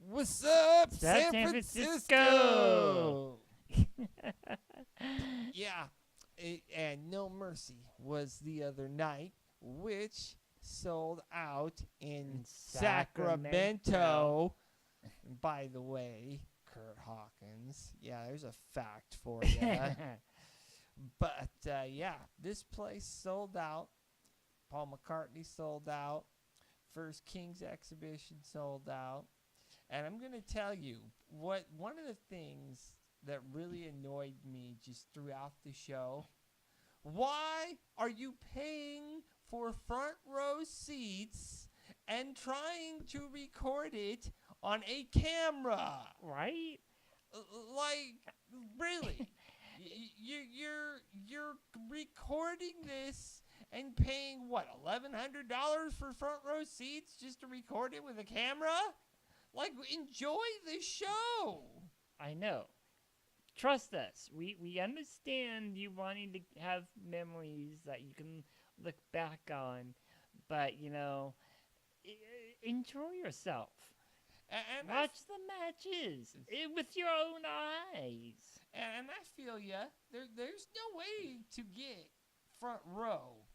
What's up, San San Francisco? Francisco? Yeah, and No Mercy was the other night, which sold out in In Sacramento. Sacramento. By the way, Kurt Hawkins. Yeah, there's a fact for you. But yeah, this place sold out. Paul McCartney sold out. First King's exhibition sold out. And I'm going to tell you what one of the things that really annoyed me just throughout the show. Why are you paying for front row seats and trying to record it on a camera? Right? Like, really? You're recording this and paying what, $1,100 for front row seats just to record it with a camera? Like, enjoy the show. I know. Trust us. We understand you wanting to have memories that you can look back on, but enjoy yourself. And Watch the matches with your own eyes. and I feel ya. There's no way to get front row.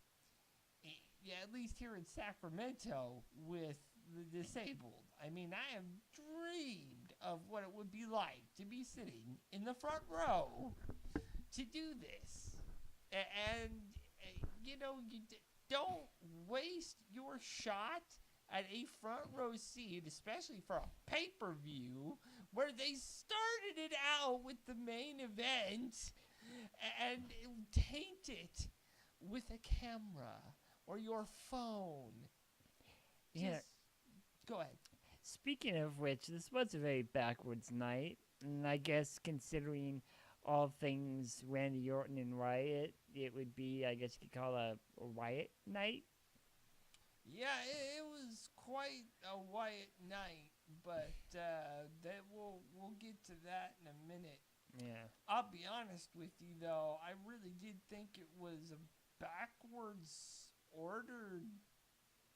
Yeah, at least here in Sacramento with the disabled. I mean, I have dreamed of what it would be like to be sitting in the front row to do this. And you don't waste your shot at a front row seat, especially for a pay-per-view, where they started it out with the main event and taint it with a camera or your phone. Yeah. Go ahead. Speaking of which, this was a very backwards night, and I guess considering all things Randy Orton and Wyatt, it would be, I guess you could call a Wyatt night. Yeah, it was quite a Wyatt night, but that we'll get to that in a minute. Yeah. I'll be honest with you though, I really did think it was a backwards ordered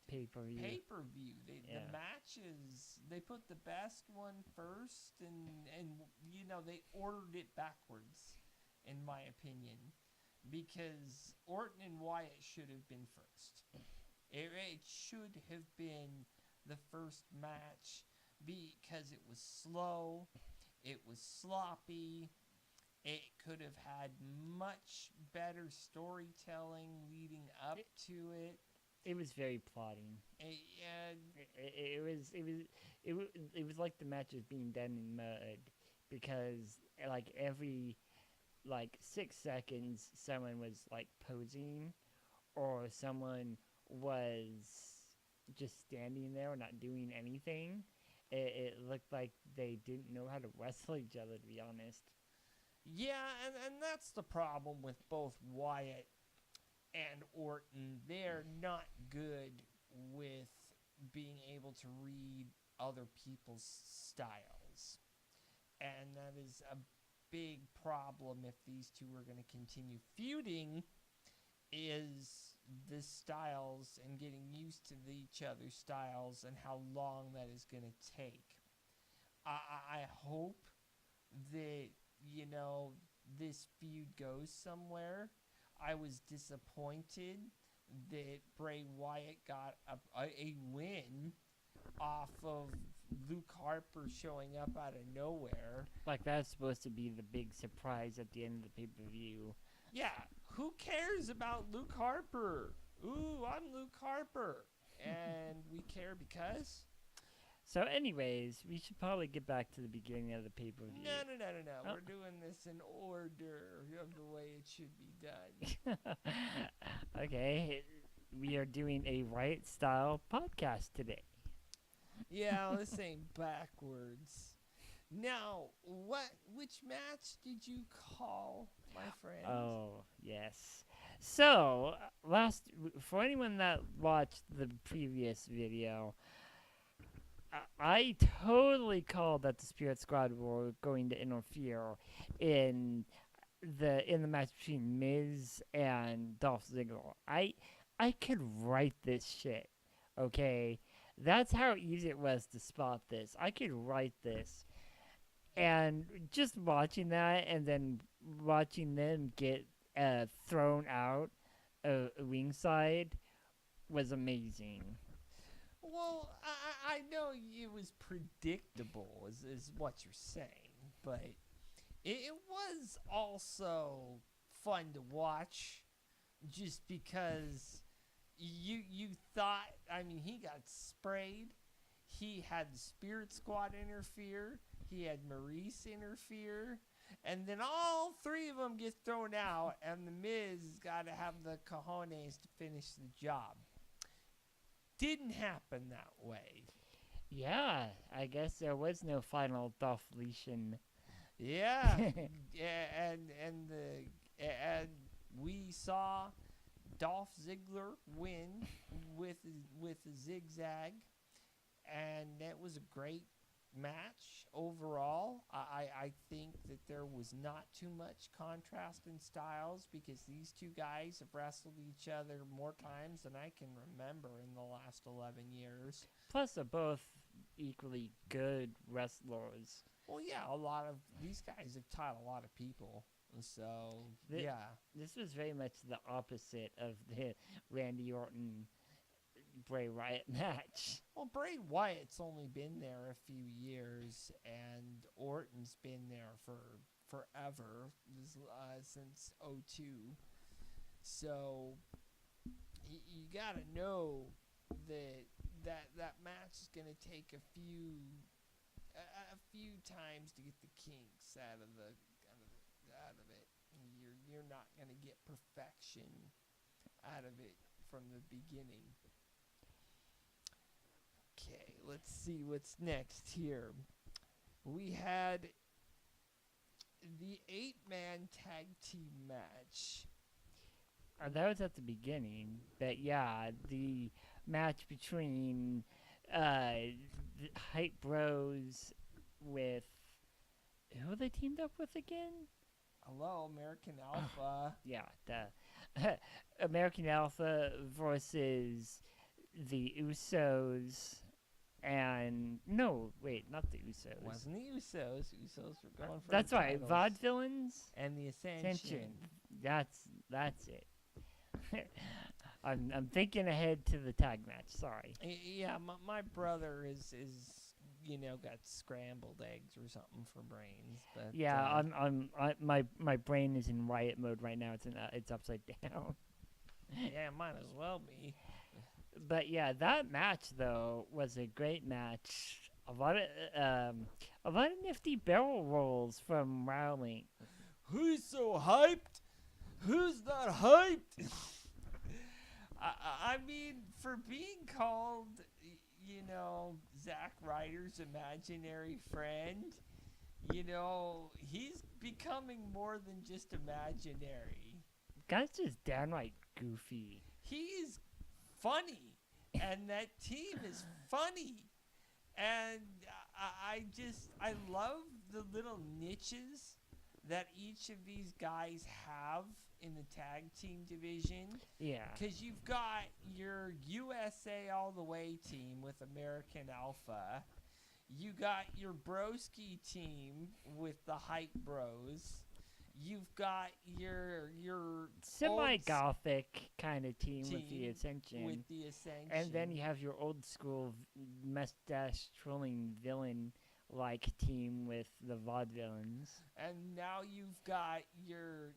Pay-per-view. The matches, they put the best one first, and they ordered it backwards, in my opinion, because Orton and Wyatt should have been first. It should have been the first match because it was slow, it was sloppy, it could have had much better storytelling leading up to it. It was very plotting. It was like the match was being done in mud, because like every 6 seconds someone was like posing, or someone was just standing there not doing anything. It looked like they didn't know how to wrestle each other, to be honest. Yeah, and that's the problem with both Wyatt and Orton. They're not good with being able to read other people's styles. And that is a big problem if these two are going to continue feuding, is the styles and getting used to each other's styles and how long that is going to take. I hope that, this feud goes somewhere. I was disappointed that Bray Wyatt got a win off of Luke Harper showing up out of nowhere. Like, that's supposed to be the big surprise at the end of the pay-per-view. Yeah, who cares about Luke Harper? Ooh, I'm Luke Harper. And we care because? So anyways, we should probably get back to the beginning of the pay-per-view. No. Oh. We're doing this in order of the way it should be done. Okay, we are doing a Wyatt-style podcast today. Yeah, this ain't backwards. Now, which match did you call, my friend? Oh, yes. So, for anyone that watched the previous video, I totally called that the Spirit Squad were going to interfere in the match between Miz and Dolph Ziggler. I could write this shit, okay? That's how easy it was to spot this. I could write this, and just watching that, and then watching them get thrown out ringside was amazing. Well, I know it was predictable, is what you're saying, but it was also fun to watch, just because you thought. I mean, he got sprayed. He had the Spirit Squad interfere. He had Maurice interfere. And then all three of them get thrown out, and the Miz got to have the cojones to finish the job. Didn't happen that way. Yeah, I guess there was no final Dolph Legion. Yeah, yeah, and we saw Dolph Ziggler win with a zigzag, and it was a great match overall. I think that there was not too much contrast in styles, because these two guys have wrestled each other more times than I can remember in the last 11 years. Plus, they're both equally good wrestlers. Well, yeah, a lot of these guys have taught a lot of people. So, yeah. This was very much the opposite of the Randy Orton Bray Wyatt match. Well, Bray Wyatt's only been there a few years, and Orton's been there for forever, since '02. So you gotta know that match is gonna take a few times to get the kinks out of it. You're not gonna get perfection out of it from the beginning. Okay, let's see what's next here. We had the 8-man tag team match. That was at the beginning, but yeah, the match between the Hype Bros with who they teamed up with again? Hello, American Alpha. Yeah, the American Alpha versus the Usos. And no, wait, not the Usos. Wasn't the Usos? Usos were going for That's the right, titles. Vaudevillains And the Ascension. That's it. I'm thinking ahead to the tag match. Sorry. Yeah, my brother is got scrambled eggs or something for brains. But Yeah, my brain is in riot mode right now. It's upside down. yeah, might as well be. But yeah, that match though was a great match. A lot of nifty barrel rolls from Rowling. Who's so hyped? Who's not hyped? I mean, for being called, Zack Ryder's imaginary friend, he's becoming more than just imaginary. Guy's just downright goofy. He's funny, and that team is funny, and I love the little niches that each of these guys have in the tag team division. Yeah. Because you've got your USA All the Way team with American Alpha. You got your Broski team with the Hype Bros. You've got your semi-gothic kind of team with the Ascension. And then you have your old school mustache trolling villain like team with the Vaudevillains. And now you've got your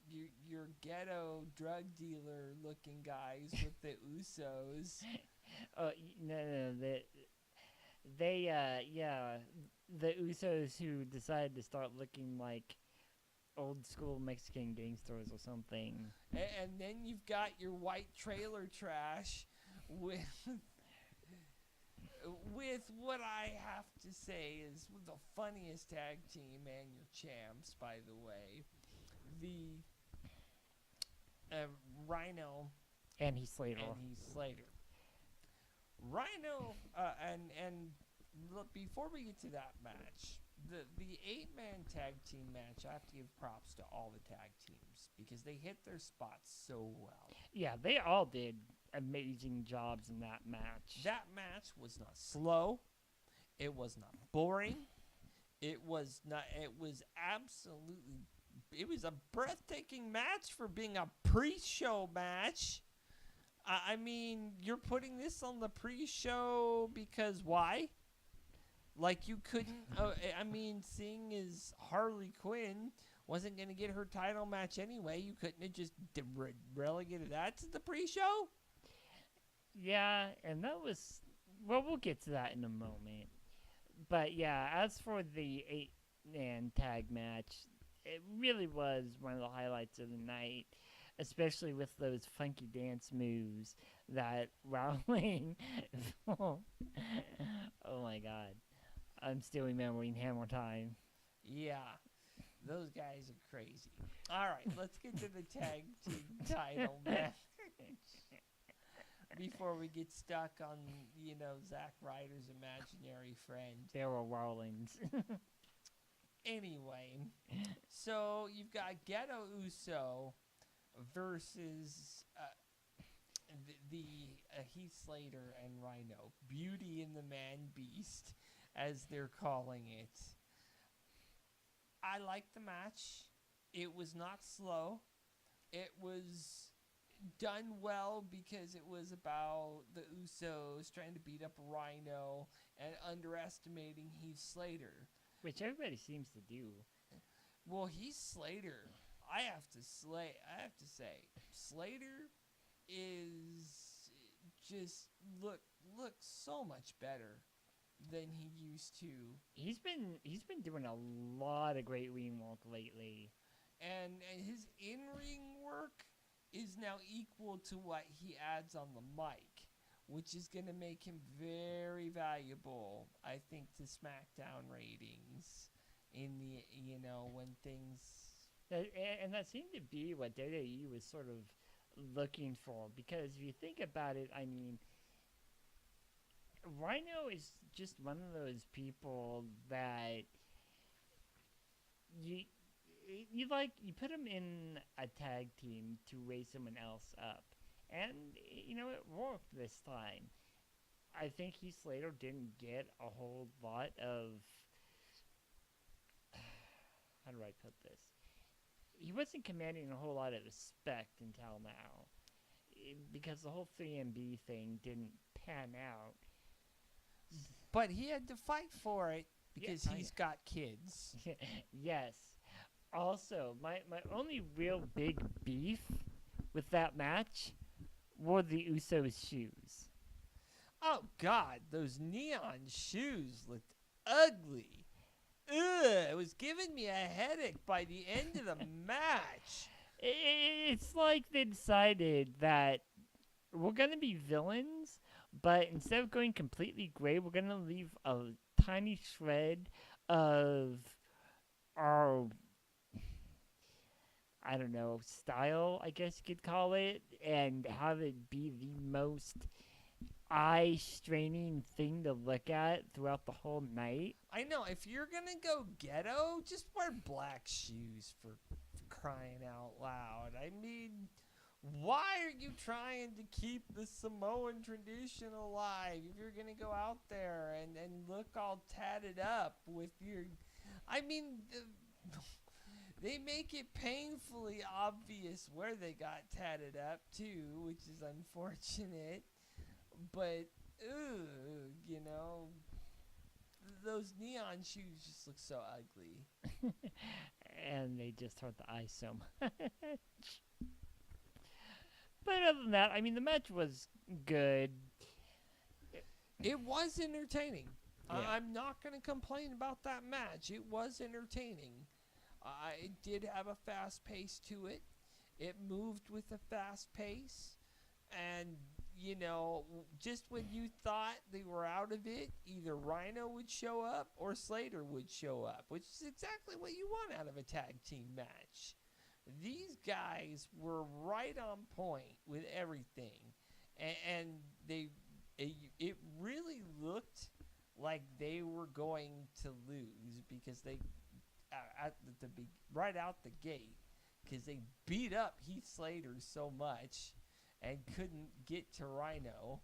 ghetto drug dealer looking guys with the Usos. Oh no, the Usos who decided to start looking like old school Mexican gangsters or something. And then you've got your white trailer trash with what I have to say is the funniest tag team and your champs, by the way. The Rhino and Heath Slater. Rhino, and look, before we get to that match, the 8-man tag team match, I have to give props to all the tag teams because they hit their spots so well. Yeah, they all did amazing jobs in that match. That match was not slow. It was not boring. It was not. It was absolutely. It was a breathtaking match for being a pre-show match. I mean, you're putting this on the pre-show because why? Like you couldn't. I mean, seeing as Harley Quinn wasn't going to get her title match anyway, you couldn't have just relegated that to the pre-show. Yeah, and that was. Well, we'll get to that in a moment. But yeah, as for the 8-man tag match, it really was one of the highlights of the night, especially with those funky dance moves that Rowling. Oh my god. I'm still remembering Hammer Time. Yeah, those guys are crazy. All right, let's get to the tag team title match before we get stuck on, Zack Ryder's imaginary friend. Daryl Rawlings. Anyway, so you've got Ghetto Uso versus the Heath Slater and Rhino. Beauty and the Man Beast, as they're calling it. I liked the match. It was not slow. It was done well because it was about the Usos trying to beat up Rhino and underestimating Heath Slater. Which everybody seems to do. Well, Heath Slater, I have to say, Slater is just looks so much better than he used to. He's been doing a lot of great ring work lately. And his in-ring work is now equal to what he adds on the mic, which is going to make him very valuable, I think, to SmackDown ratings in the, when things... And that seemed to be what WWE was sort of looking for, because if you think about it, I mean, Rhino is just one of those people that you put him in a tag team to raise someone else up. And, it worked this time. I think Heath Slater didn't get a whole lot of... How do I put this? He wasn't commanding a whole lot of respect until now. Because the whole 3MB thing didn't pan out. But he had to fight for it because he's got kids. Yes. Also, my only real big beef with that match were the Usos' shoes. Oh, God, those neon shoes looked ugly. Ugh, it was giving me a headache by the end of the match. It's like they decided that we're going to be villains, but instead of going completely gray, we're going to leave a tiny shred of our, I don't know, style, I guess you could call it, and have it be the most eye-straining thing to look at throughout the whole night. I know, if you're going to go ghetto, just wear black shoes for crying out loud. I mean, why are you trying to keep the Samoan tradition alive if you're going to go out there and look all tatted up with your... I mean, they make it painfully obvious where they got tatted up, too, which is unfortunate. But, those neon shoes just look so ugly. And they just hurt the eyes so much. But other than that, I mean, the match was good. It was entertaining. Yeah. I'm not going to complain about that match. It was entertaining. It did have a fast pace to it. It moved with a fast pace. And, just when you thought they were out of it, either Rhino would show up or Slater would show up, which is exactly what you want out of a tag team match. These guys were right on point with everything. And it really looked like they were going to lose because they, right out the gate, because they beat up Heath Slater so much. and couldn't get to Rhino.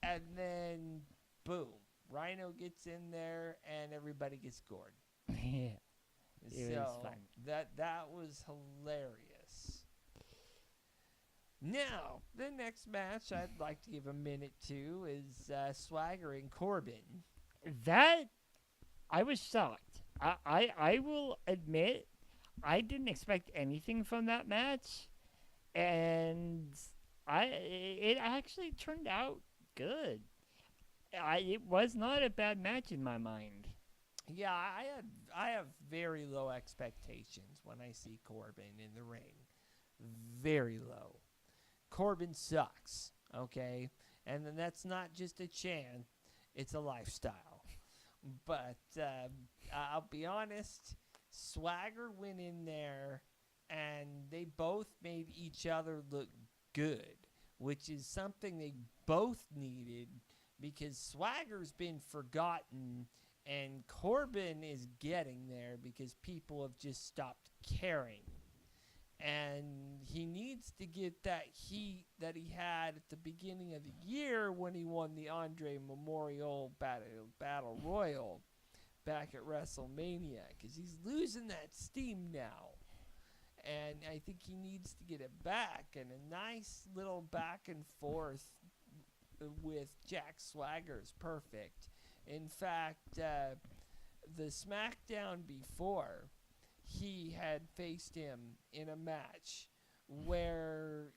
And then, boom, Rhino gets in there and everybody gets gored. Yeah, it was fun. That was hilarious. Now, the next match I'd like to give a minute to is Swagger and Corbin. That, I was shocked. I will admit, I didn't expect anything from that match, and it actually turned out good. It was not a bad match in my mind. Yeah, I have very low expectations when I see Corbin in the ring. Very low. Corbin sucks, okay? And then that's not just a chant, it's a lifestyle. But I'll be honest, Swagger went in there and they both made each other look good, which is something they both needed because Swagger's been forgotten and Corbin is getting there because people have just stopped caring. And he needs to get that heat that he had at the beginning of the year when he won the Andre Memorial Battle Royal back at WrestleMania, because he's losing that steam now. And I think he needs to get it back. And a nice little back and forth with Jack Swagger is perfect. In fact, the SmackDown before, he had faced him in a match where,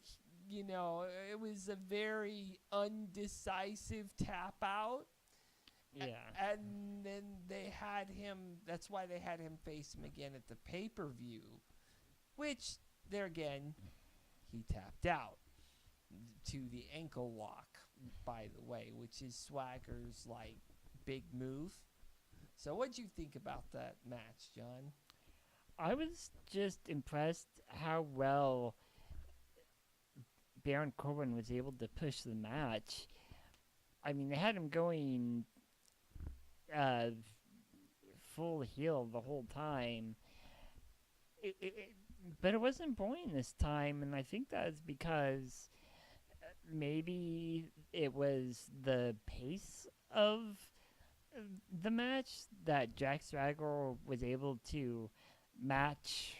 you know, it was a very undecisive tap out. Yeah. And then they had him, that's why they had him face him again at the pay-per-view, which, there again, he tapped out to the ankle lock, by the way, which is Swagger's, like, big move. So what'd you think about that match, John? I was just impressed how well Baron Corbin was able to push the match. I mean, they had him going full heel the whole time. But it wasn't boring this time, and I think that's because maybe it was the pace of the match that Jack Swagger was able to match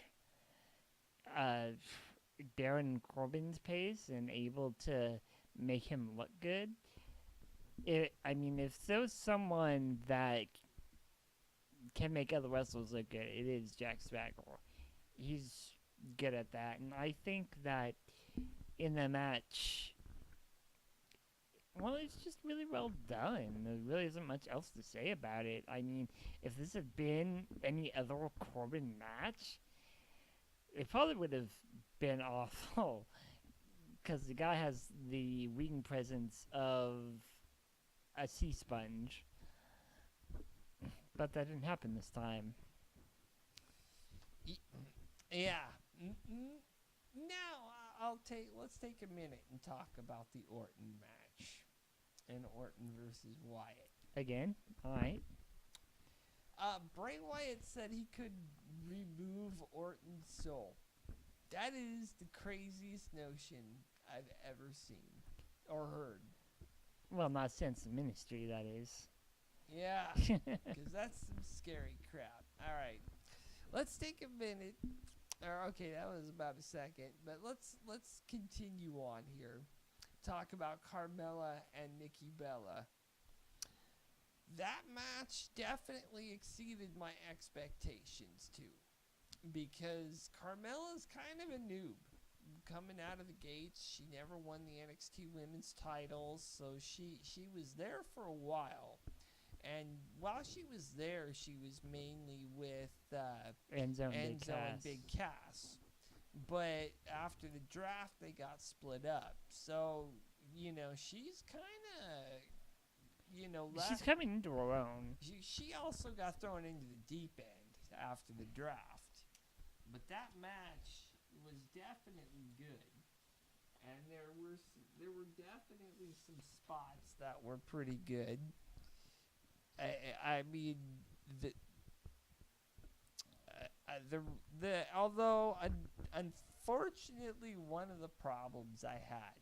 Baron Corbin's pace and able to make him look good. I mean, if there's someone that can make other wrestlers look good, it is Jack Swagger. He's good at that, and I think that in the match, well, it's just really well done. There really isn't much else to say about it. I mean, if this had been any other Corbin match, it probably would have been awful. Because the guy has the ring presence of a sea sponge. But that didn't happen this time. Yeah. Now, let's take a minute and talk about the Orton match. And Orton versus Wyatt. Again? Alright. Bray Wyatt said he could remove Orton's soul. That is the craziest notion I've ever seen or heard. Well, not since the ministry, that is. Yeah, because that's some scary crap. All right, let's take a minute. Okay, that was about a second, but let's continue on here. Talk about Carmella and Nikki Bella. That match definitely exceeded my expectations too, because Carmella's kind of a noob coming out of the gates. She never won the NXT Women's titles, so she was there for a while. And while she was there, she was mainly with Enzo and Big Cass. But after the draft, they got split up. So, you know, she's kind of, you know, she's coming into her own. She also got thrown into the deep end after the draft. But that match was definitely good. And there were definitely some spots that were pretty good. I mean, although Unfortunately, one of the problems I had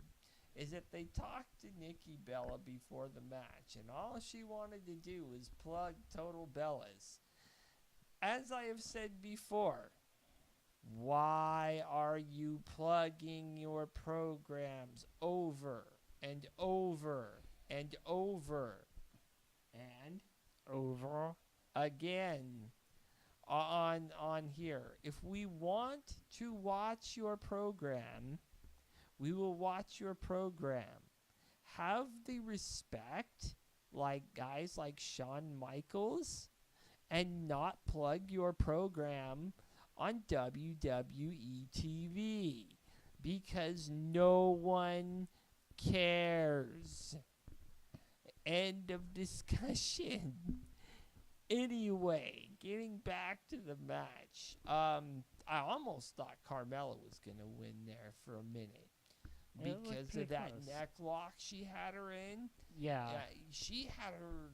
is that they talked to Nikki Bella before the match, and all she wanted to do was plug Total Bellas. As I have said before, why are you plugging your programs over and over and over and Over. again on here? If we want to watch your program, we will watch your program. Have the respect like guys like Shawn Michaels and not plug your program on WWE TV because no one cares. End of discussion. Anyway, getting back to the match. I almost thought Carmella was going to win there for a minute because of that neck lock she had her in. Yeah. She had her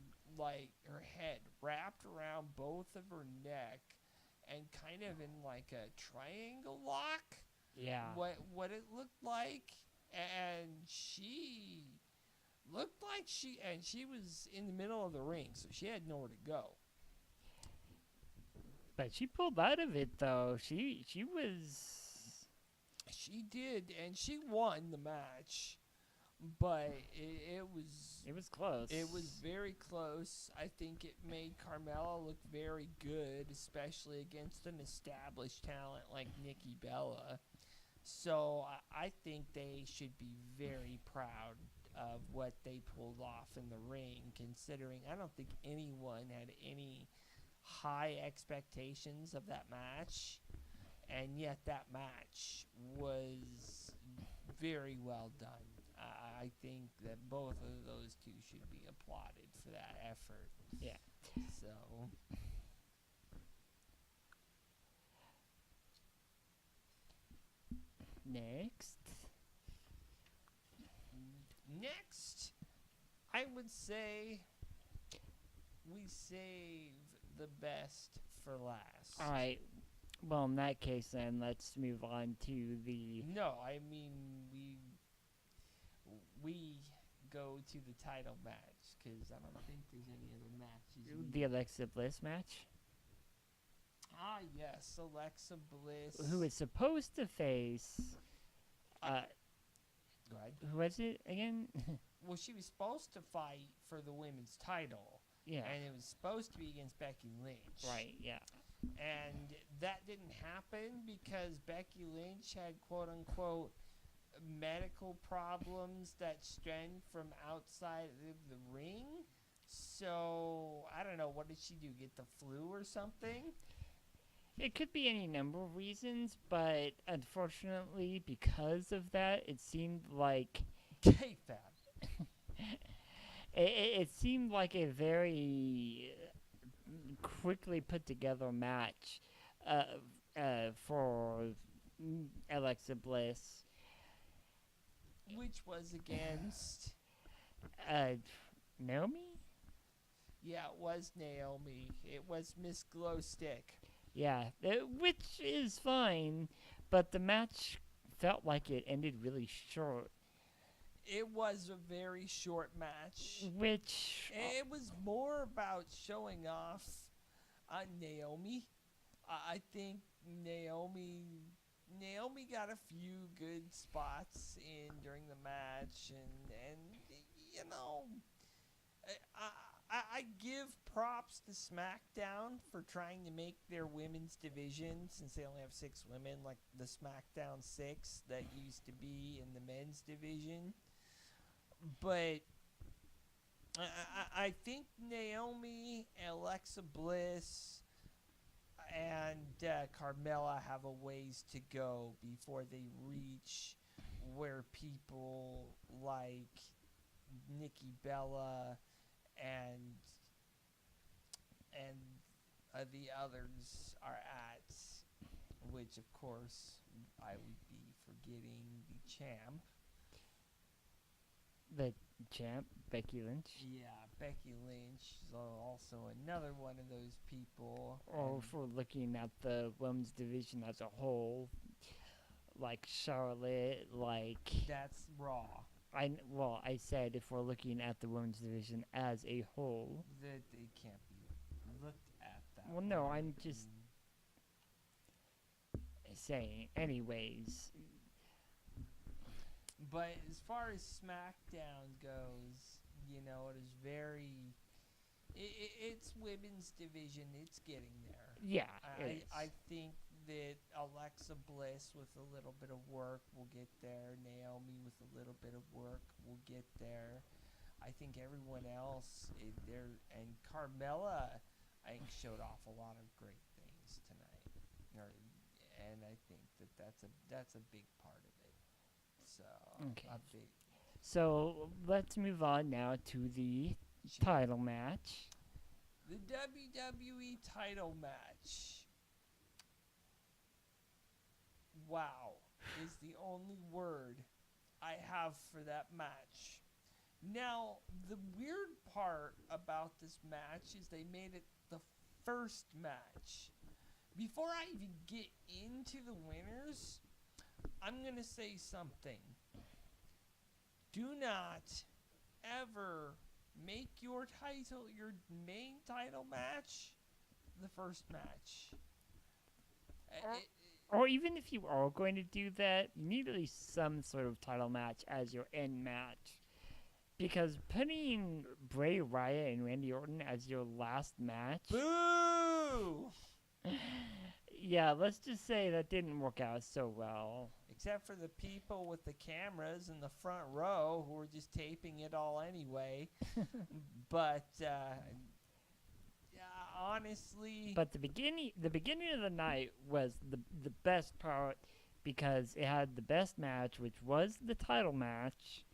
head wrapped around both of her neck and kind of in like a triangle lock. Yeah. What it looked like, and she looked like she was in the middle of the ring, so she had nowhere to go. But she pulled out of it though. She was. She did, and she won the match. But it was close. It was very close. I think it made Carmella look very good, especially against an established talent like Nikki Bella. So I think they should be very proud of what they pulled off in the ring, considering I don't think anyone had any high expectations of that match. And yet that match was very well done. I think that both of those two should be applauded for that effort. Yeah. So. Next, I would say we save the best for last. All right. Well, in that case, then let's move on to the. No, I mean we go to the title match because I don't think there's any other matches. The Alexa Bliss match. Ah, yes, Alexa Bliss. Who is supposed to face. Go ahead. Who was it again? Well, she was supposed to fight for the women's title. Yeah. And it was supposed to be against Becky Lynch. Right, yeah. And that didn't happen because Becky Lynch had quote-unquote medical problems that stemmed from outside of the ring. So, I don't know, what did she do, get the flu or something? It could be any number of reasons, but unfortunately, because of that, it seemed like... K-Fab. it seemed like a very quickly put together match for Alexa Bliss. Which was against... Naomi? Yeah, it was Naomi. It was Miss Glowstick. Yeah, which is fine, but the match felt like it ended really short. It was a very short match. Which... It was more about showing off Naomi. I think Naomi got a few good spots in during the match, and you know, I give props to SmackDown for trying to make their women's division, since they only have 6 women, like the SmackDown 6 that used to be in the men's division. But I think Naomi, Alexa Bliss, and Carmella have a ways to go before they reach where people like Nikki Bella and the others are at, which of course I would be forgetting the champ. The champ, Becky Lynch? Yeah, Becky Lynch is also another one of those people. Or for looking at the women's division as a whole. like Charlotte, like That's Raw. I said if we're looking at the women's division as a whole. That they can't be looked at that Well, no, way. I'm just saying. Anyways, But as far as SmackDown goes, you know, it is very. It's women's division. It's getting there. yeah, it is. I think that Alexa Bliss with a little bit of work will get there. Naomi with a little bit of work will get there. I think everyone else there, and Carmella, I think showed off a lot of great things tonight, and I think that's a big part of it. So Okay. a big So let's move on now to the title match. the WWE title match. Wow is the only word I have for that match. Now, the weird part about this match is they made it the first match. Before I even get into the winners, I'm going to say something. Do not ever make your main title match, the first match. Or even if you are going to do that, you need at least some sort of title match as your end match. Because putting Bray Wyatt and Randy Orton as your last match, Boo! yeah, let's just say that didn't work out so well. Except for the people with the cameras in the front row who were just taping it all anyway. But honestly, But the beginning of the night was the best part because it had the best match, which was the title match,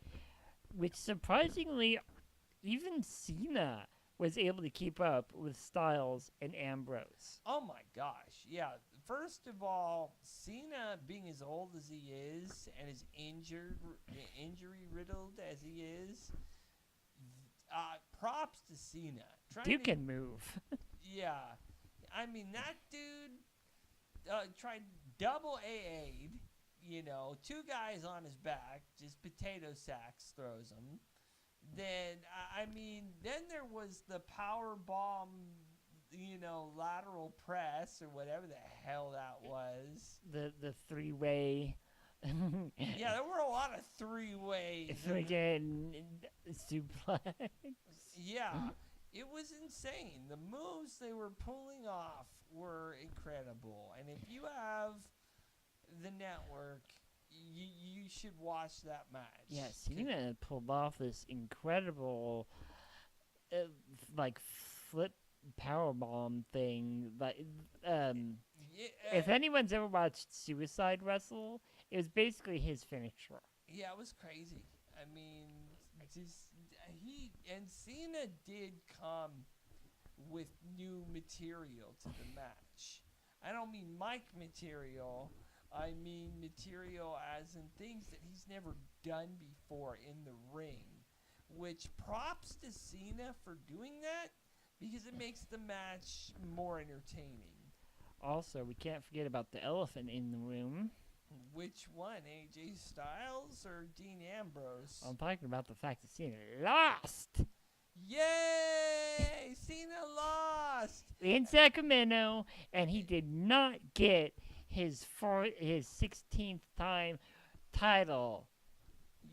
which surprisingly, even Cena was able to keep up with Styles and Ambrose. oh my gosh, yeah. First of all, Cena being as old as he is and as injury riddled as he is, props to Cena. Dude can move. Yeah, I mean that dude tried double AA'd. You know, two guys on his back, just potato sacks throws him. Then then there was the power bomb, lateral press or whatever the hell that was. The three-way. Yeah, there were a lot of three-ways. Freaking suplex. Yeah, it was insane. The moves they were pulling off were incredible. And if you have the network, you should watch that match. Yeah, Cena pulled off this incredible, flip powerbomb thing. If anyone's ever watched Suicide Wrestle, it was basically his finisher. Yeah, it was crazy. I mean, Cena did come with new material to the match. I don't mean mic material. I mean material as in things that he's never done before in the ring. Which props to Cena for doing that because it makes the match more entertaining. Also, we can't forget about the elephant in the room. Which one, AJ Styles or Dean Ambrose? I'm talking about the fact that Cena lost. Yay! Cena lost! In Sacramento, and he did not get his 16th time title.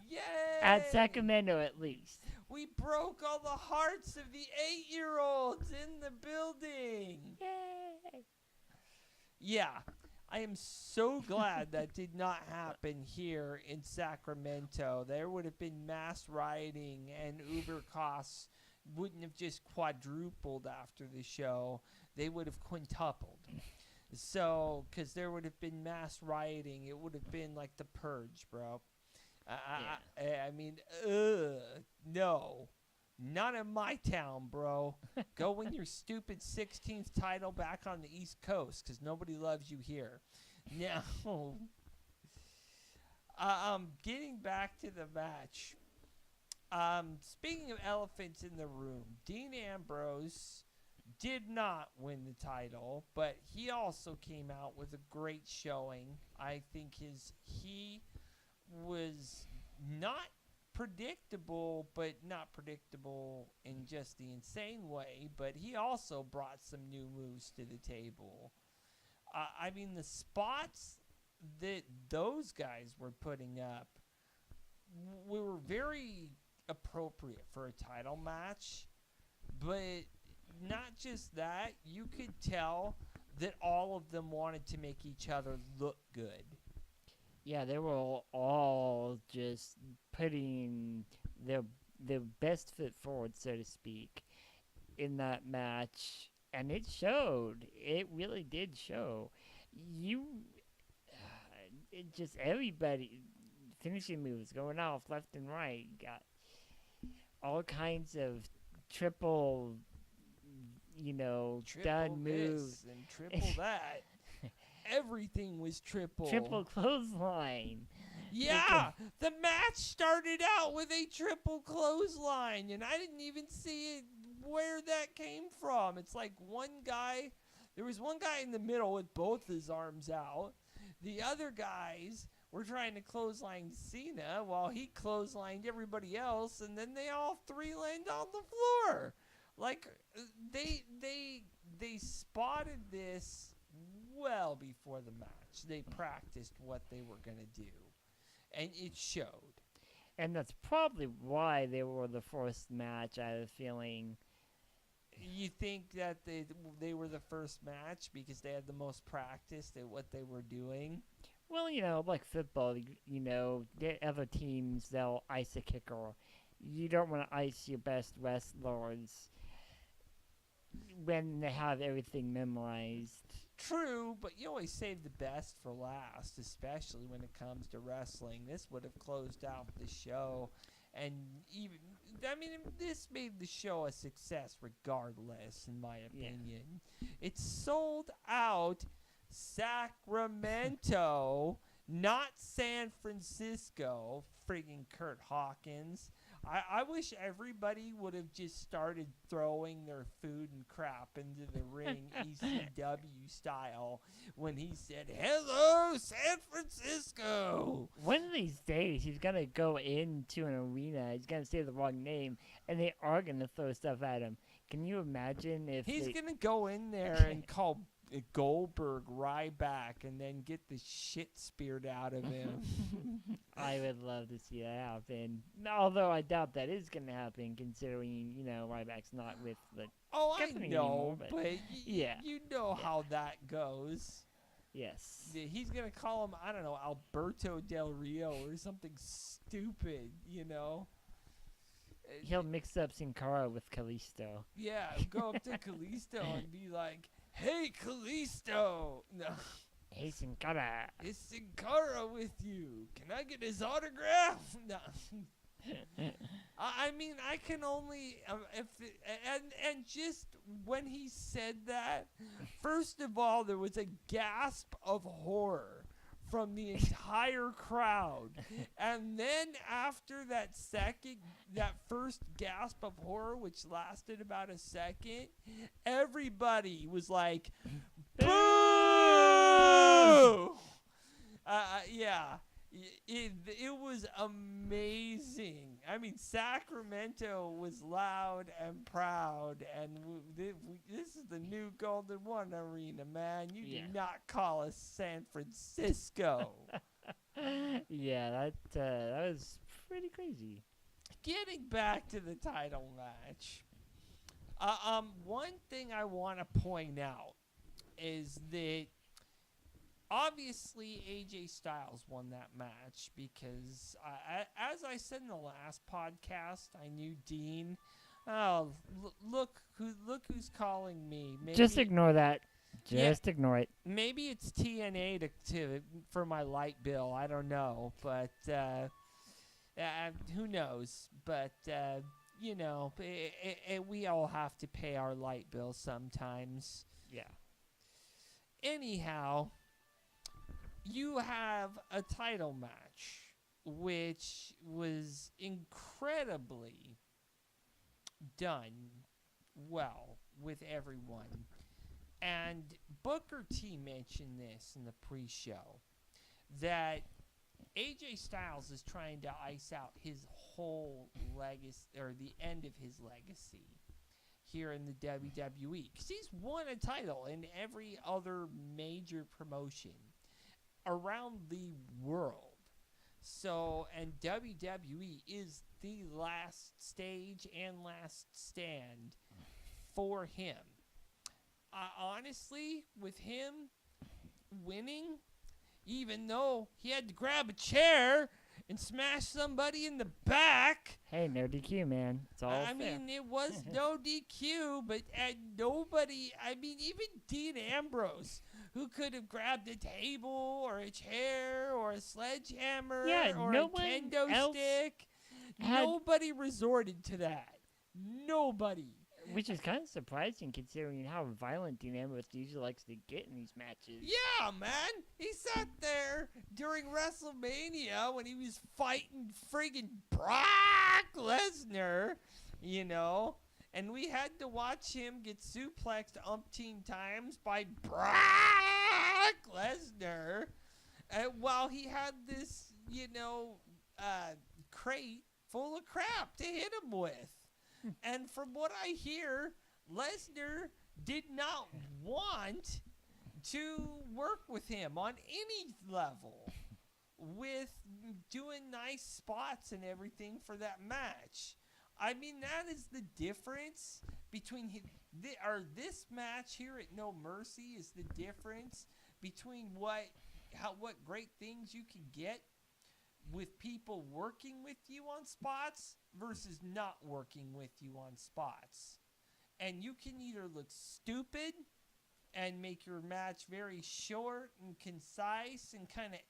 Yay! At Sacramento, at least. We broke all the hearts of the 8-year-olds in the building. Yay! Yeah, I am so glad that did not happen here in Sacramento. There would have been mass rioting, and Uber costs wouldn't have just quadrupled after the show. They would have quintupled. So, because there would have been mass rioting, it would have been like the Purge, bro. No. Not in my town, bro. Go win your stupid 16th title back on the East Coast, because nobody loves you here. Now, getting back to the match. Speaking of elephants in the room, Dean Ambrose did not win the title, but he also came out with a great showing. I think he was not predictable, but not predictable in just the insane way, but he also brought some new moves to the table. I mean, the spots that those guys were putting up were very appropriate for a title match, but not just that, you could tell that all of them wanted to make each other look good. Yeah, they were all just putting their best foot forward, so to speak, in that match, and it showed. It really did show. You, it just everybody finishing moves going off left and right. Got all kinds of triple, Triple done moves. this and triple that. Everything was triple. Triple clothesline. Yeah, the match started out with a triple clothesline, and I didn't even see it where that came from. It's like there was one guy in the middle with both his arms out. The other guys were trying to clothesline Cena while he clotheslined everybody else, and then they all three landed on the floor. Like, they spotted this well before the match. They practiced what they were going to do, and it showed. And that's probably why they were the first match, I have a feeling. You think that they were the first match because they had the most practice at what they were doing? Well, like football, the other teams, they'll ice a kicker. You don't want to ice your best wrestlers when they have everything memorized. True, but you always save the best for last, especially when it comes to wrestling. This would have closed out the show, and this made the show a success regardless, in my opinion. Yeah. It sold out Sacramento, not San Francisco. Friggin' Kurt Hawkins. I wish everybody would have just started throwing their food and crap into the ring ECW style when he said, "Hello, San Francisco." One of these days, he's going to go into an arena, he's going to say the wrong name, and they are going to throw stuff at him. Can you imagine if he's going to go in there and call Goldberg Ryback and then get the shit speared out of him? I would love to see that happen. Although I doubt that is going to happen, considering, Ryback's not with the company anymore, but you know how that goes. Yes. He's going to call him, I don't know, Alberto Del Rio or something stupid, He'll mix up Sin Cara with Kalisto. Yeah, go up to Kalisto and be like, "Hey, Kalisto." No. Hey, Sin Cara. Is Sin Cara with you? Can I get his autograph? No. I mean, I can only and just when he said that, first of all, there was a gasp of horror from the entire crowd, and then after that first gasp of horror, which lasted about a second, everybody was like, "Boo!" Yeah. It was amazing. I mean, Sacramento was loud and proud, and this is the new Golden One Arena, man. You do not call us San Francisco. Yeah, that was pretty crazy. Getting back to the title match, one thing I want to point out is that obviously, AJ Styles won that match because, as I said in the last podcast, I knew Dean. Oh, look who's calling me. Maybe, just ignore that. Just ignore it. Maybe it's TNA for my light bill. I don't know, but who knows? But we all have to pay our light bill sometimes. Yeah. Anyhow, you have a title match, which was incredibly done well with everyone. And Booker T mentioned this in the pre-show that AJ Styles is trying to ice out his whole legacy, or the end of his legacy here in the WWE, because he's won a title in every other major promotion around the world. So, and WWE is the last stage and last stand for him. Honestly, with him winning, even though he had to grab a chair and smash somebody in the back. Hey, no DQ, man. It's all I fair. mean, it was no DQ, but nobody, I mean, even Dean Ambrose, who could have grabbed a table or a chair or a sledgehammer or a kendo stick, nobody resorted to that. Nobody. Which is kind of surprising considering how violent Dean Ambrose usually likes to get in these matches. Yeah, man. He sat there during WrestleMania when he was fighting friggin' Brock Lesnar, you know, and we had to watch him get suplexed umpteen times by Brock Lesnar while he had this, crate full of crap to hit him with. And from what I hear, Lesnar did not want to work with him on any level with doing nice spots and everything for that match. I mean, that is the difference between this match here at No Mercy is the difference between what great things you can get with people working with you on spots versus not working with you on spots. And you can either look stupid and make your match very short and concise and kind of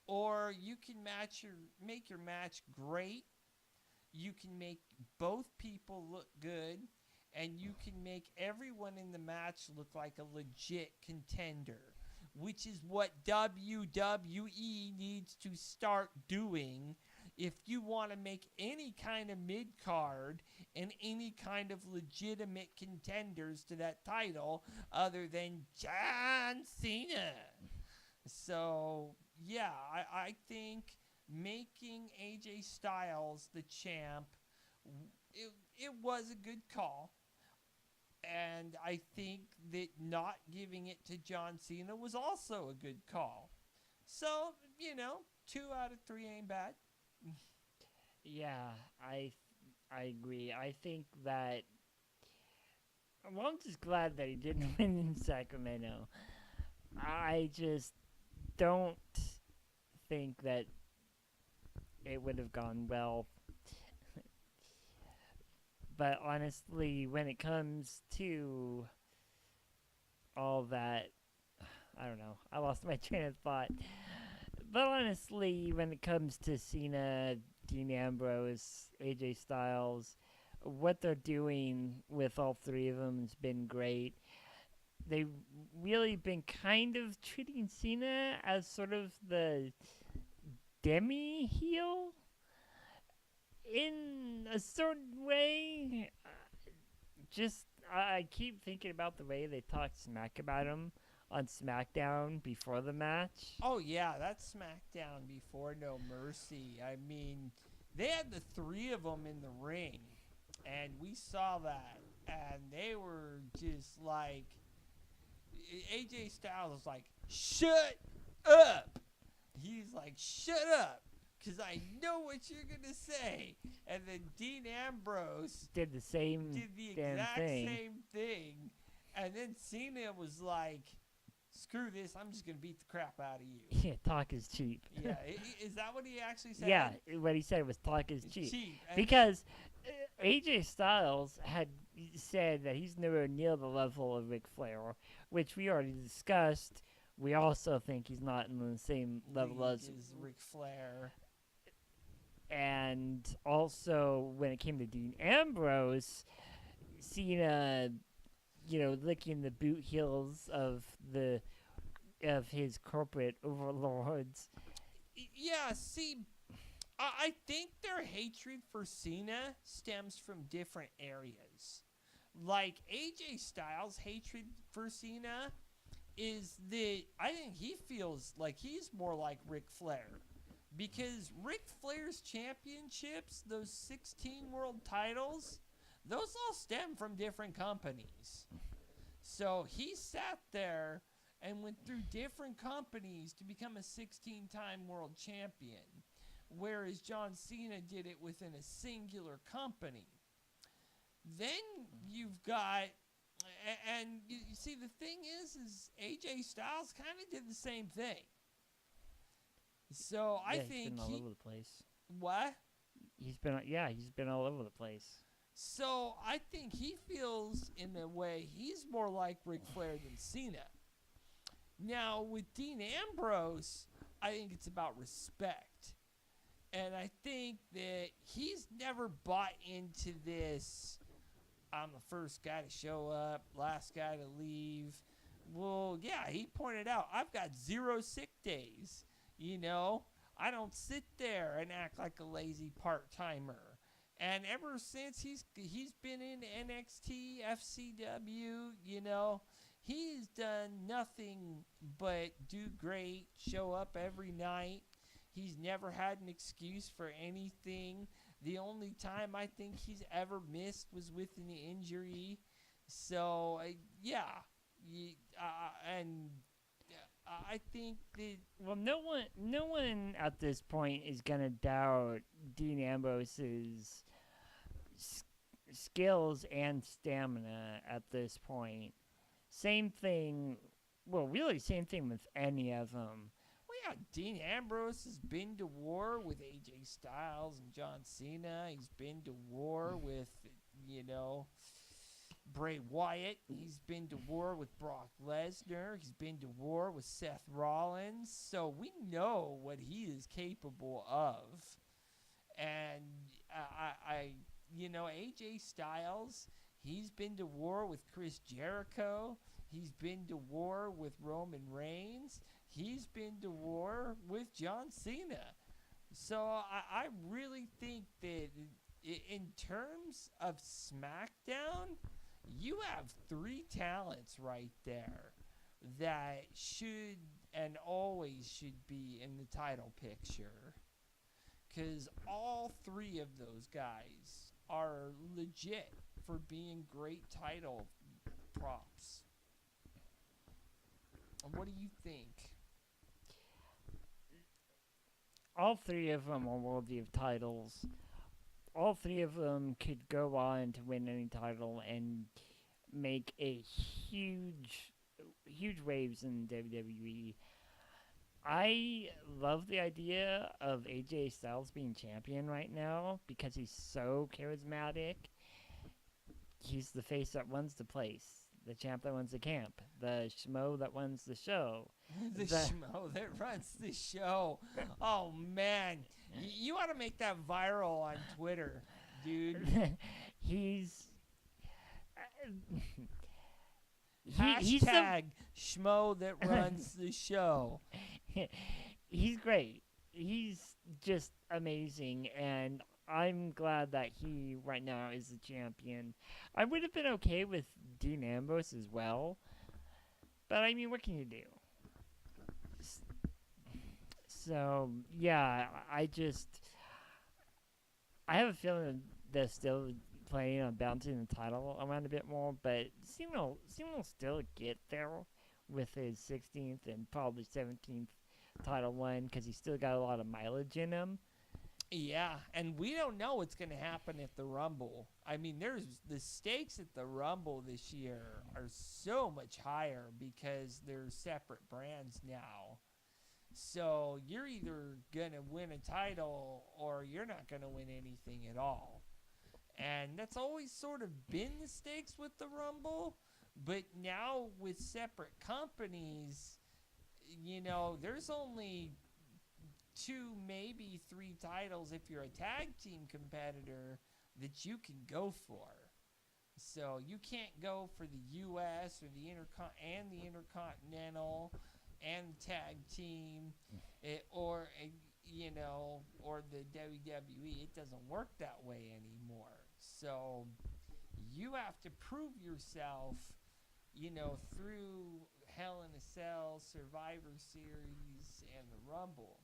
or you can make your match great. You can make both people look good, and you can make everyone in the match look like a legit contender, which is what WWE needs to start doing if you want to make any kind of mid-card and any kind of legitimate contenders to that title other than John Cena. So, yeah, I think making AJ Styles the champ, it was a good call. And I think that not giving it to John Cena was also a good call. So, 2 out of 3 ain't bad. Yeah, I agree. I think that, well, I'm just glad that he didn't win in Sacramento. I just don't think that it would have gone well. But honestly, when it comes to all that, I don't know. I lost my train of thought. But honestly, when it comes to Cena, Dean Ambrose, AJ Styles, what they're doing with all three of them has been great. They've really been kind of treating Cena as sort of the demi-heel in a certain way. I keep thinking about the way they talk smack about him on SmackDown before the match. Oh, yeah, that's SmackDown before No Mercy. I mean, they had the 3 of them in the ring, and we saw that, and they were just like, AJ Styles was like, shut up! He's like, shut up! Because I know what you're going to say. And then Dean Ambrose did the exact same thing. And then Cena was like, screw this, I'm just going to beat the crap out of you. Yeah, talk is cheap. Yeah, is that what he actually said? Yeah, what he said was talk is cheap. And because AJ Styles had said that he's nowhere near the level of Ric Flair, which we already discussed. We also think he's not in the same level as Ric Flair. And also, when it came to Dean Ambrose, Cena, licking the boot heels of his corporate overlords. Yeah, see, I think their hatred for Cena stems from different areas. Like AJ Styles' hatred for Cena is that I think he feels like he's more like Ric Flair. Because Ric Flair's championships, those 16 world titles, those all stem from different companies. So he sat there and went through different companies to become a 16-time world champion, whereas John Cena did it within a singular company. Then you've got, and you see, the thing is AJ Styles kind of did the same thing. So I think he's been all over the place. What? He's been all over the place. So I think he feels, in a way, he's more like Ric Flair than Cena. Now, with Dean Ambrose, I think it's about respect. And I think that he's never bought into this, I'm the first guy to show up, last guy to leave. Well, yeah, he pointed out, I've got 0 sick days. You know, I don't sit there and act like a lazy part-timer. And ever since he's been in NXT, FCW, you know, he's done nothing but do great, show up every night. He's never had an excuse for anything. The only time I think he's ever missed was with an injury. So, yeah. I think that... Well, no one at this point is gonna doubt Dean Ambrose's skills and stamina at this point. Same thing with any of them. Well, yeah, Dean Ambrose has been to war with AJ Styles and John Cena. He's been to war with, you know, Bray Wyatt. He's been to war with Brock Lesnar. He's been to war with Seth Rollins. So we know what he is capable of. And you know, AJ Styles, he's been to war with Chris Jericho. He's been to war with Roman Reigns. He's been to war with John Cena. So I really think that in terms of SmackDown, you have 3 talents right there that should and always should be in the title picture. Because all 3 of those guys are legit for being great title props. What do you think? All 3 of them are worthy of titles. All 3 of them could go on to win any title and make a huge waves in WWE. I love the idea of AJ Styles being champion right now because he's so charismatic. He's the face that runs the place, the champ that runs the camp, the schmo that runs the show. The schmo that runs the show. Oh, man. You ought to make that viral on Twitter, dude. He's Hashtag schmo that runs the show. He's great. He's just amazing, and I'm glad that he right now is the champion. I would have been okay with Dean Ambrose as well, but I mean, what can you do? So yeah, I have a feeling they're still planning on bouncing the title around a bit more, but Cena will still get there with his 16th and probably 17th title win because he's still got a lot of mileage in him. Yeah, and we don't know what's going to happen at the Rumble. I mean, there's the stakes at the Rumble this year are so much higher because they're separate brands now. So you're either going to win a title or you're not going to win anything at all. And that's always sort of been the stakes with the Rumble. But now with separate companies, you know, there's only 2, maybe 3 titles if you're a tag team competitor that you can go for. So you can't go for the U.S. or the Intercontinental and the tag team or the WWE. It doesn't work that way anymore. So you have to prove yourself, through Hell in a Cell, Survivor Series, and the Rumble.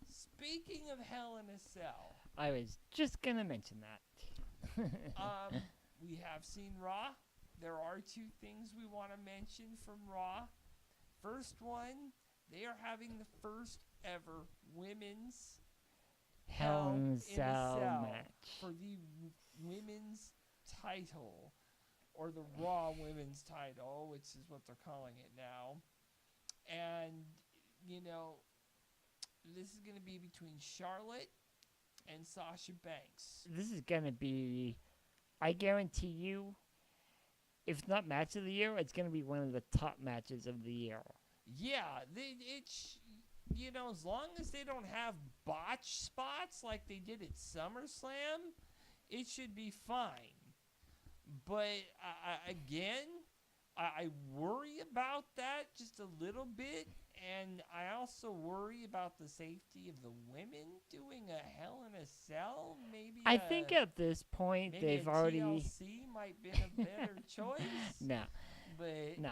Speaking of Hell in a Cell, I was just gonna mention that. we have seen Raw. There are two things we want to mention from Raw. First one, they are having the first ever women's Hell in a Cell match for the women's title, or the Raw women's title, which is what they're calling it now. And, this is going to be between Charlotte and Sasha Banks. This is gonna be, I guarantee you, if not match of the year, it's gonna be one of the top matches of the year. Yeah, as long as they don't have botch spots like they did at SummerSlam, it should be fine. But I worry about that just a little bit, and I also worry about the safety of the women doing a Hell in a Cell. I think at this point they've already. TLC might be a better choice. No. But no,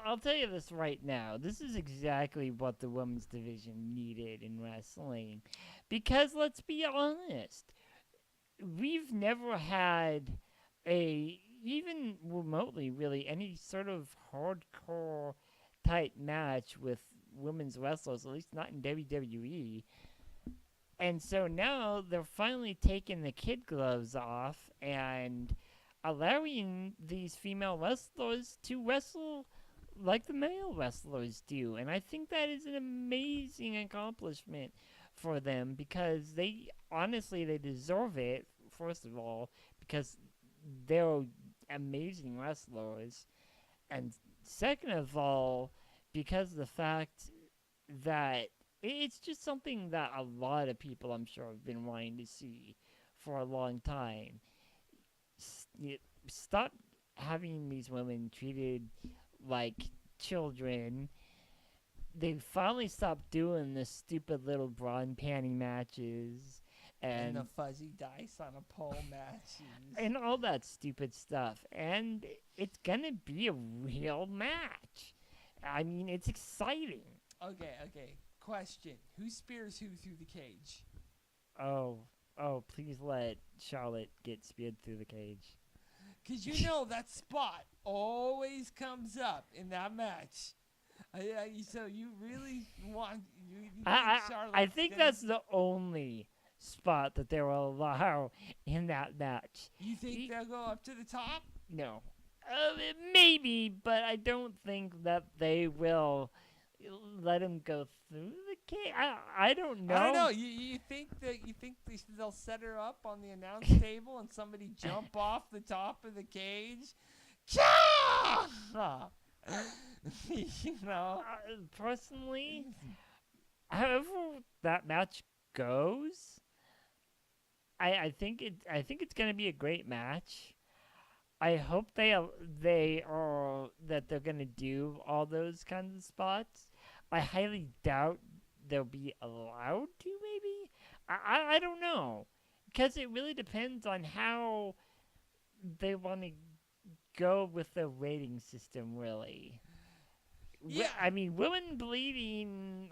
I'll tell you this right now. This is exactly what the women's division needed in wrestling, because let's be honest, we've never had even remotely really any sort of hardcore type match with women's wrestlers, at least not in WWE. And so now they're finally taking the kid gloves off and allowing these female wrestlers to wrestle like the male wrestlers do. And I think that is an amazing accomplishment for them, because they deserve it, first of all, because they're amazing wrestlers, and second of all, because of the fact that it's just something that a lot of people, I'm sure, have been wanting to see for a long time. Stop having these women treated like children. They finally stopped doing the stupid little bra and panty matches. And the fuzzy dice on a pole matches. And all that stupid stuff. And it's going to be a real match. I mean, it's exciting. Okay. Question. Who spears who through the cage? Oh, please let Charlotte get speared through the cage. Because that spot always comes up in that match. So you really want... You I think that's the only spot that they will allow in that match. You think they'll go up to the top? No. Maybe, but I don't think that they will let him go through the cage. I don't know. I don't know. You think they'll set her up on the announce table and somebody jump off the top of the cage? Personally, however that match goes, I think it's going to be a great match. I hope they're going to do all those kinds of spots. I highly doubt they'll be allowed to, maybe. I don't know, because it really depends on how they want to go with the rating system, really. Yeah. I mean, women bleeding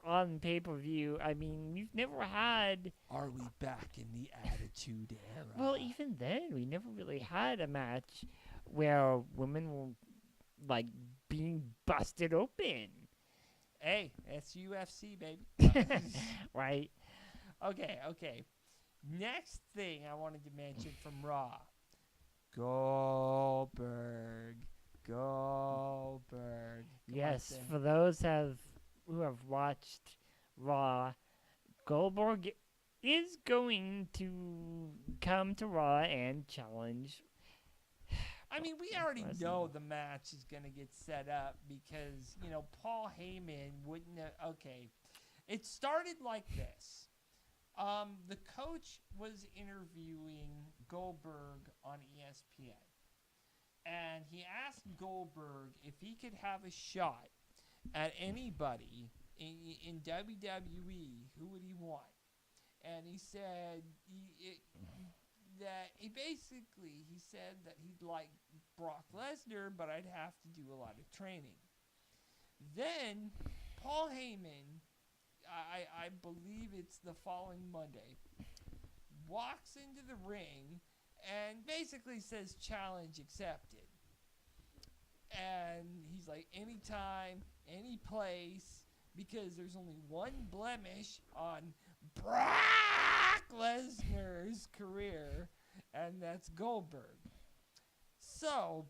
on pay-per-view, I mean, we've never had... Are we back in the Attitude Era? Well, even then, we never really had a match where women were, like, being busted open. Hey, that's UFC, baby. Right? Okay. Next thing I wanted to mention from Raw. Goldberg. Yes, for those who have watched Raw, Goldberg is going to come to Raw and challenge. I mean, we already know the match is going to get set up because, Paul Heyman wouldn't have... Okay, it started like this. The coach was interviewing Goldberg on ESPN. And he asked Goldberg if he could have a shot at anybody in WWE, who would he want? And he said, that he said that he'd like Brock Lesnar, but I'd have to do a lot of training. Then Paul Heyman, I believe it's the following Monday, walks into the ring and basically says challenge accepted. And he's like, anytime, any place, because there's only one blemish on Brock Lesnar's career, and that's Goldberg. So,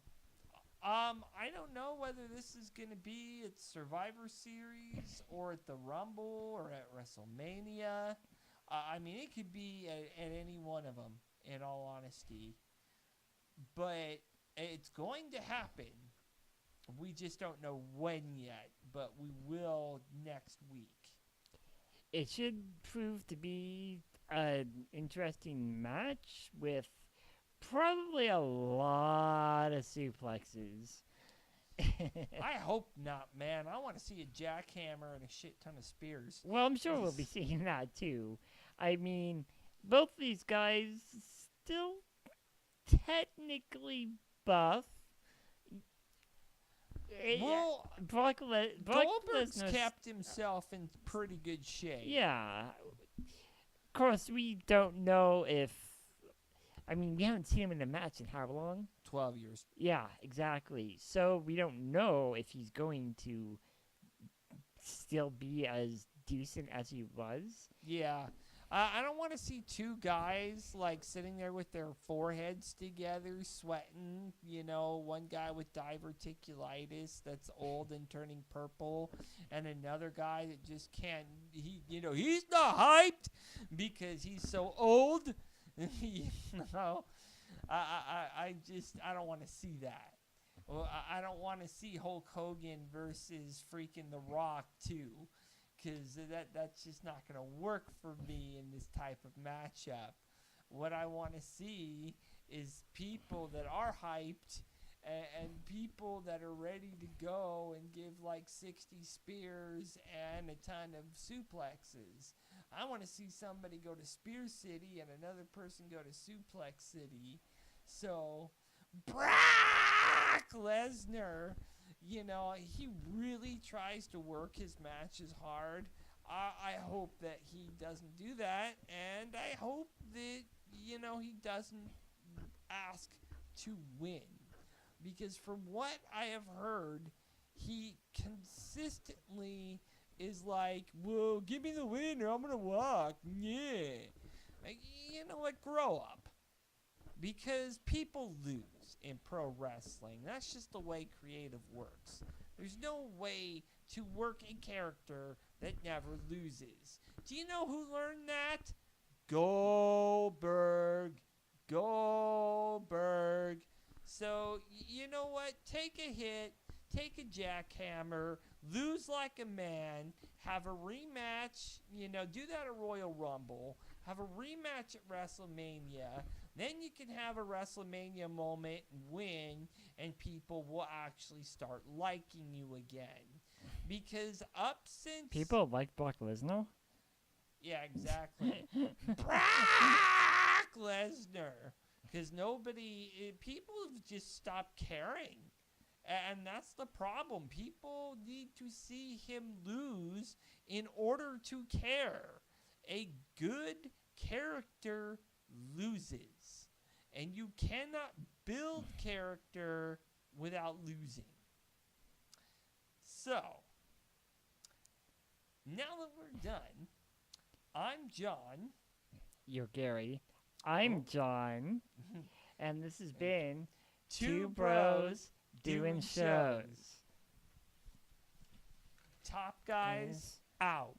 I don't know whether this is going to be at Survivor Series or at the Rumble or at WrestleMania. I mean, it could be at any one of them, in all honesty. But it's going to happen. We just don't know when yet, but we will next week. It should prove to be an interesting match with probably a lot of suplexes. I hope not, man. I want to see a jackhammer and a shit ton of spears. Well, I'm sure we'll be seeing that too. I mean, both these guys still technically buff. Well, Brock Goldberg's Lesnar's kept himself in pretty good shape. Yeah. Of course, we don't know if... I mean, we haven't seen him in a match in how long? 12 years. Yeah, exactly. So we don't know if he's going to still be as decent as he was. Yeah. I don't want to see two guys, like, sitting there with their foreheads together, sweating. You know, one guy with diverticulitis that's old and turning purple, and another guy that just can't, he's not hyped because he's so old. I don't want to see that. Well, I don't want to see Hulk Hogan versus freaking The Rock, too. Because that's just not going to work for me in this type of matchup. What I want to see is people that are hyped and people that are ready to go and give like 60 spears and a ton of suplexes. I want to see somebody go to Spear City and another person go to Suplex City. So, Brock Lesnar... he really tries to work his matches hard. I hope that he doesn't do that, and I hope that, he doesn't ask to win. Because from what I have heard, he consistently is like, well, give me the win or I'm going to walk. Yeah. Like, you know what? Grow up. Because people lose in pro wrestling. That's just the way creative works. There's no way to work a character that never loses. Do you know who learned that? Goldberg. So, you know what? Take a hit, take a jackhammer, lose like a man, have a rematch, do that at Royal Rumble, have a rematch at WrestleMania. Then you can have a WrestleMania moment and win, and people will actually start liking you again. Because up since... People like Brock Lesnar? Yeah, exactly. Brock Lesnar! Because people have just stopped caring. And that's the problem. People need to see him lose in order to care. A good character loses. And you cannot build character without losing. So, now that we're done, I'm John. You're Gary. I'm John. And this has been Two Bros Doing Shows. Top guys out.